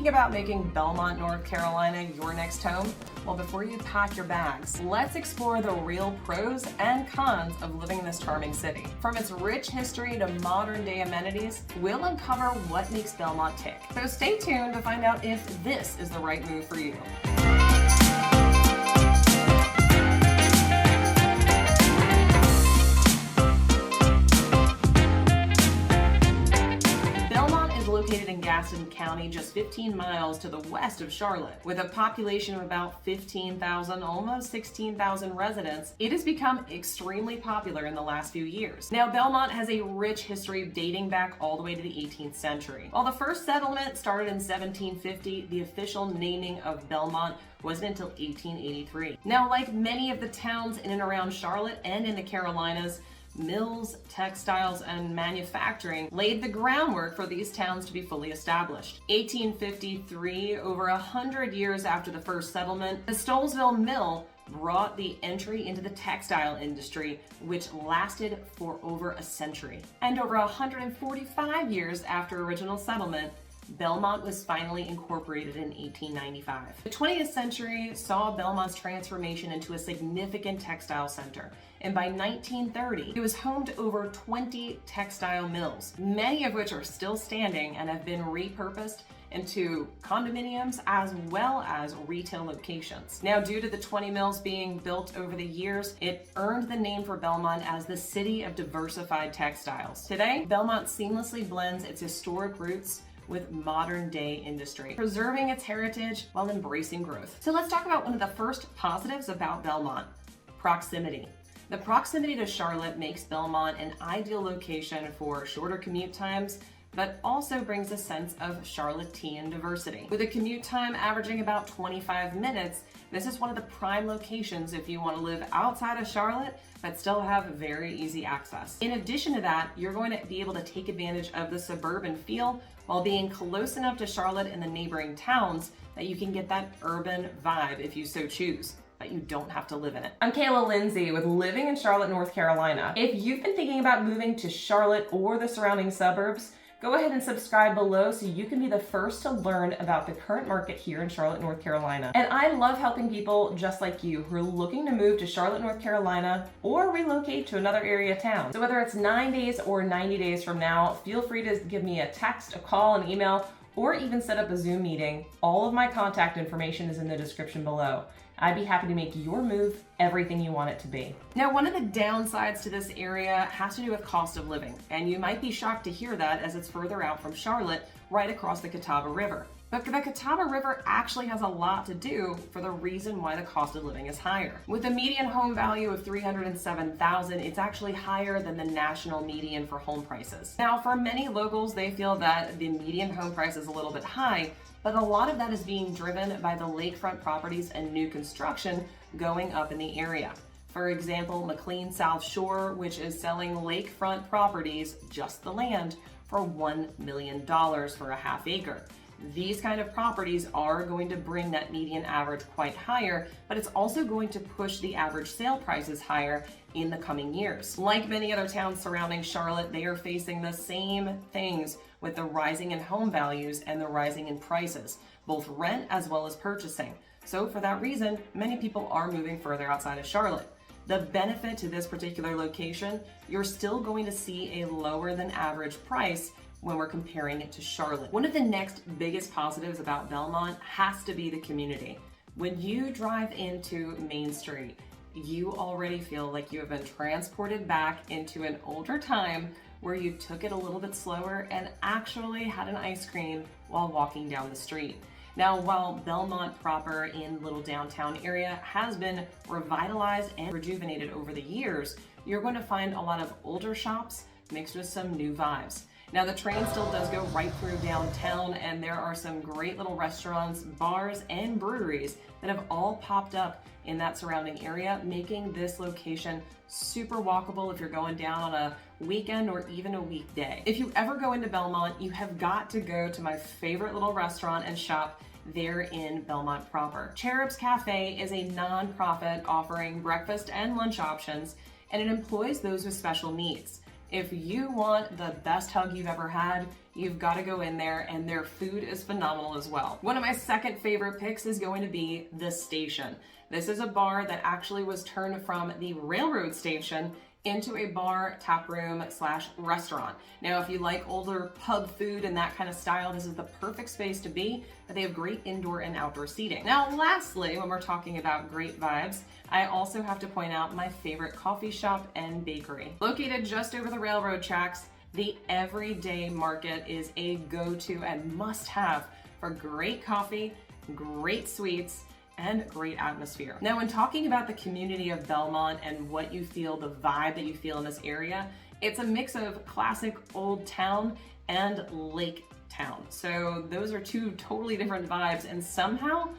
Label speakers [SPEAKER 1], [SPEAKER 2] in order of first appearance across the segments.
[SPEAKER 1] Thinking about making Belmont, North Carolina your next home? Well, before you pack your bags, let's explore the real pros and cons of living in this charming city. From its rich history to modern day amenities, we'll uncover what makes Belmont tick. So stay tuned to find out if this is the right move for you. Located in Gaston County, just 15 miles to the west of Charlotte. With a population of about 15,000, almost 16,000 residents, it has become extremely popular in the last few years. Now, Belmont has a rich history dating back all the way to the 18th century. While the first settlement started in 1750, the official naming of Belmont wasn't until 1883. Now, like many of the towns in and around Charlotte and in the Carolinas, mills, textiles, and manufacturing laid the groundwork for these towns to be fully established. 1853, over 100 years after the first settlement, the Stolesville Mill brought the entry into the textile industry, which lasted for over a century. And over 145 years after original settlement, Belmont was finally incorporated in 1895. The 20th century saw Belmont's transformation into a significant textile center, and by 1930, it was home to over 20 textile mills, many of which are still standing and have been repurposed into condominiums as well as retail locations. Now, due to the 20 mills being built over the years, it earned the name for Belmont as the city of diversified textiles. Today, Belmont seamlessly blends its historic roots with modern day industry, preserving its heritage while embracing growth. So let's talk about one of the first positives about Belmont: proximity. The proximity to Charlotte makes Belmont an ideal location for shorter commute times, but also brings a sense of Charlottean diversity. With a commute time averaging about 25 minutes, this is one of the prime locations if you want to live outside of Charlotte, but still have very easy access. In addition to that, you're going to be able to take advantage of the suburban feel while being close enough to Charlotte and the neighboring towns that you can get that urban vibe if you so choose, but you don't have to live in it. I'm 𝗖𝗁 with Living in Charlotte, North Carolina. If you've been thinking about moving to Charlotte or the surrounding suburbs, go ahead and subscribe below so you can be the first to learn about the current market here in Charlotte, North Carolina. And I love helping people just like you who are looking to move to Charlotte, North Carolina or relocate to another area town. So whether it's 9 days or 90 days from now, feel free to give me a text, a call, an email, or even set up a Zoom meeting. All of my contact information is in the description below. I'd be happy to make your move everything you want it to be. Now, one of the downsides to this area has to do with cost of living, and you might be shocked to hear that as it's further out from Charlotte, right across the Catawba River. But the Catawba River actually has a lot to do for the reason why the cost of living is higher. With a median home value of $307,000, it's actually higher than the national median for home prices. Now, for many locals, they feel that the median home price is a little bit high, but a lot of that is being driven by the lakefront properties and new construction going up in the area. For example, McLean South Shore, which is selling lakefront properties, just the land, for $1 million for a half acre. These kind of properties are going to bring that median average quite higher, but it's also going to push the average sale prices higher in the coming years. Like many other towns surrounding Charlotte, they are facing the same things with the rising in home values and the rising in prices, both rent as well as purchasing. So for that reason, many people are moving further outside of Charlotte. The benefit to this particular location, you're still going to see a lower than average price when we're comparing it to Charlotte. One of the next biggest positives about Belmont has to be the community. When you drive into Main Street, you already feel like you have been transported back into an older time where you took it a little bit slower and actually had an ice cream while walking down the street. Now, while Belmont proper in little downtown area has been revitalized and rejuvenated over the years, you're going to find a lot of older shops mixed with some new vibes. Now, the train still does go right through downtown, and there are some great little restaurants, bars, and breweries that have all popped up in that surrounding area, making this location super walkable if you're going down on a weekend or even a weekday. If you ever go into Belmont, you have got to go to my favorite little restaurant and shop there in Belmont proper. Cherub's Cafe is a non-profit offering breakfast and lunch options, and it employs those with special needs. If you want the best hug you've ever had, you've got to go in there, and their food is phenomenal as well. One of my second favorite picks is going to be the Station. This is a bar that actually was turned from the railroad station into a bar, tap room / restaurant. Now, if you like older pub food and that kind of style, this is the perfect space to be, but they have great indoor and outdoor seating. Now, lastly, when we're talking about great vibes, I also have to point out my favorite coffee shop and bakery. Located just over the railroad tracks, the Everyday Market is a go-to and must-have for great coffee, great sweets, and great atmosphere. Now, when talking about the community of Belmont and what you feel, the vibe that you feel in this area, it's a mix of classic old town and lake town. So those are two totally different vibes, and somehow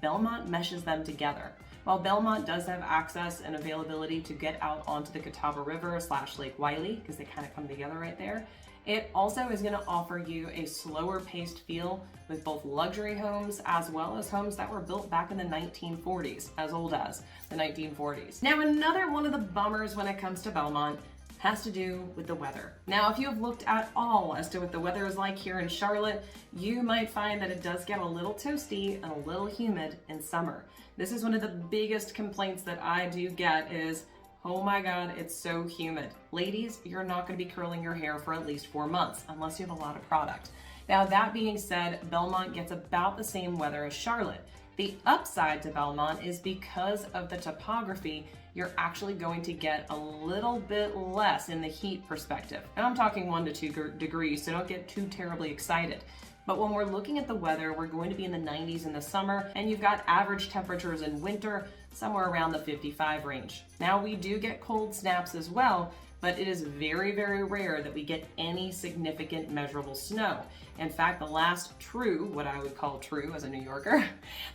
[SPEAKER 1] Belmont meshes them together. While Belmont does have access and availability to get out onto the Catawba River / Lake 𝗖𝗨, because they kind of come together right there, it also is going to offer you a slower paced feel with both luxury homes as well as homes that were built back in the 1940s, as old as the 1940s. Now, another one of the bummers when it comes to Belmont has to do with the weather. Now, if you have looked at all as to what the weather is like here in Charlotte, you might find that it does get a little toasty and a little humid in summer. This is one of the biggest complaints that I do get is, oh my God, it's so humid. Ladies, you're not going to be curling your hair for at least 4 months unless you have a lot of product. Now, that being said, Belmont gets about the same weather as Charlotte. The upside to Belmont is because of the topography, you're actually going to get a little bit less in the heat perspective. And I'm talking 1 to 2 degrees, so don't get too terribly excited. But when we're looking at the weather, we're going to be in the 90s in the summer, and you've got average temperatures in winter somewhere around the 55 range. Now, we do get cold snaps as well, but it is very, very rare that we get any significant measurable snow. In fact, the last true, what I would call true as a New Yorker,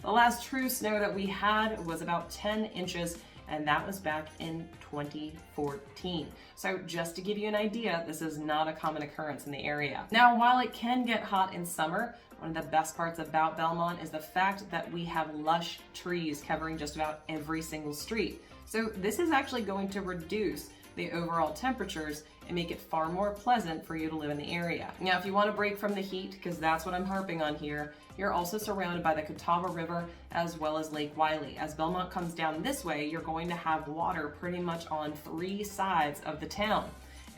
[SPEAKER 1] the last true snow that we had was about 10 inches, and that was back in 2014. So just to give you an idea, this is not a common occurrence in the area. Now, while it can get hot in summer, one of the best parts about Belmont is the fact that we have lush trees covering just about every single street. So this is actually going to reduce the overall temperatures and make it far more pleasant for you to live in the area. Now, if you want to break from the heat, because that's what I'm harping on here, you're also surrounded by the Catawba River as well as Lake 𝗖𝗨. As Belmont comes down this way, you're going to have water pretty much on 3 sides of the town.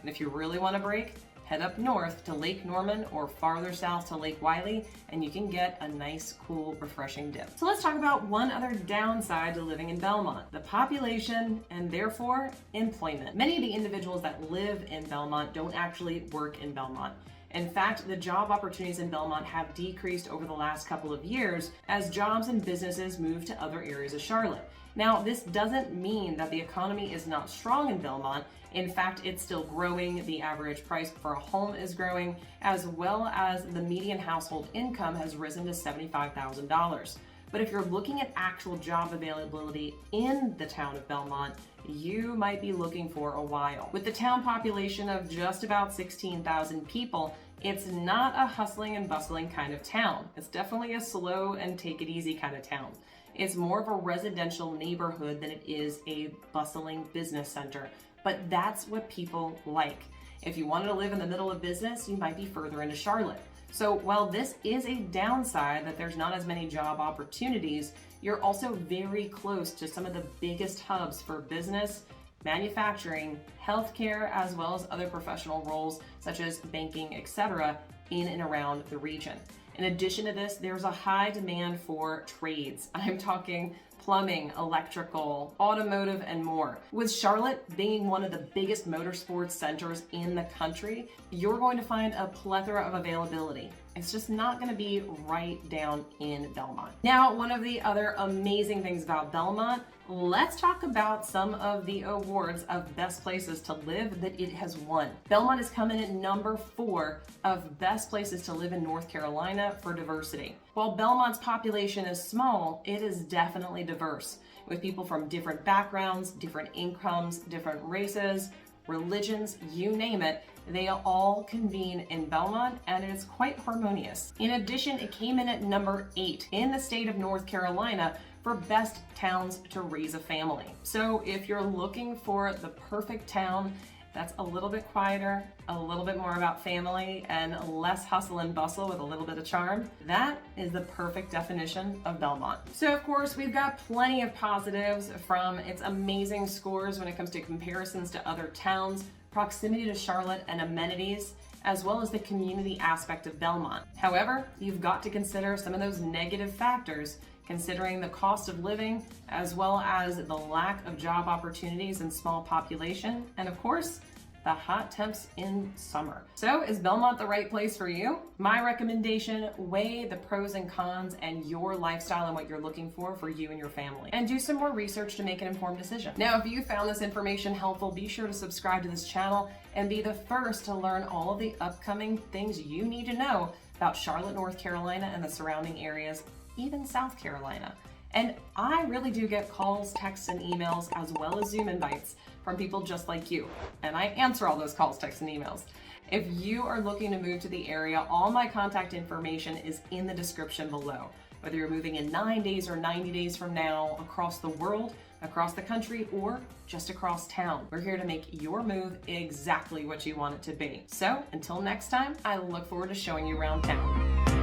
[SPEAKER 1] And if you really want to break, head up north to Lake Norman or farther south to Lake 𝗖𝗨, and you can get a nice, cool, refreshing dip. So let's talk about one other downside to living in Belmont: the population and therefore employment. Many of the individuals that live in Belmont don't actually work in Belmont. In fact, the job opportunities in Belmont have decreased over the last couple of years as jobs and businesses move to other areas of Charlotte. Now, this doesn't mean that the economy is not strong in Belmont. In fact, it's still growing. The average price for a home is growing, as well as the median household income has risen to $75,000. But if you're looking at actual job availability in the town of Belmont, you might be looking for a while. With the town population of just about 16,000 people, it's not a hustling and bustling kind of town. It's definitely a slow and take it easy kind of town. It's more of a residential neighborhood than it is a bustling business center. But that's what people like. If you wanted to live in the middle of business, you might be further into Charlotte. So while this is a downside that there's not as many job opportunities, you're also very close to some of the biggest hubs for business, manufacturing, healthcare, as well as other professional roles such as banking, etc., in and around the region. In addition to this, there's a high demand for trades. I'm talking plumbing, electrical, automotive, and more. With Charlotte being one of the biggest motorsports centers in the country, you're going to find a plethora of availability. It's just not going to be right down in Belmont. Now, one of the other amazing things about Belmont, let's talk about some of the awards of best places to live that it has won. Belmont is coming at number 4 of best places to live in North Carolina for diversity. While Belmont's population is small, it is definitely diverse, with people from different backgrounds, different incomes, different races, religions, you name it. They all convene in Belmont, and it's quite harmonious. In addition, it came in at number 8 in the state of North Carolina for best towns to raise a family. So if you're looking for the perfect town that's a little bit quieter, a little bit more about family, and less hustle and bustle with a little bit of charm, that is the perfect definition of Belmont. So of course, we've got plenty of positives from its amazing scores when it comes to comparisons to other towns, proximity to Charlotte and amenities, as well as the community aspect of Belmont. However, you've got to consider some of those negative factors, considering the cost of living, as well as the lack of job opportunities and small population, and of course, the hot temps in summer. So is Belmont the right place for you? My recommendation, weigh the pros and cons and your lifestyle and what you're looking for you and your family. And do some more research to make an informed decision. Now, if you found this information helpful, be sure to subscribe to this channel and be the first to learn all of the upcoming things you need to know about Charlotte, North Carolina and the surrounding areas, even South Carolina. And I really do get calls, texts, and emails, as well as Zoom invites from people just like you. And I answer all those calls, texts, and emails. If you are looking to move to the area, all my contact information is in the description below. Whether you're moving in 9 days or 90 days from now, across the world, across the country, or just across town, we're here to make your move exactly what you want it to be. So until next time, I look forward to showing you around town.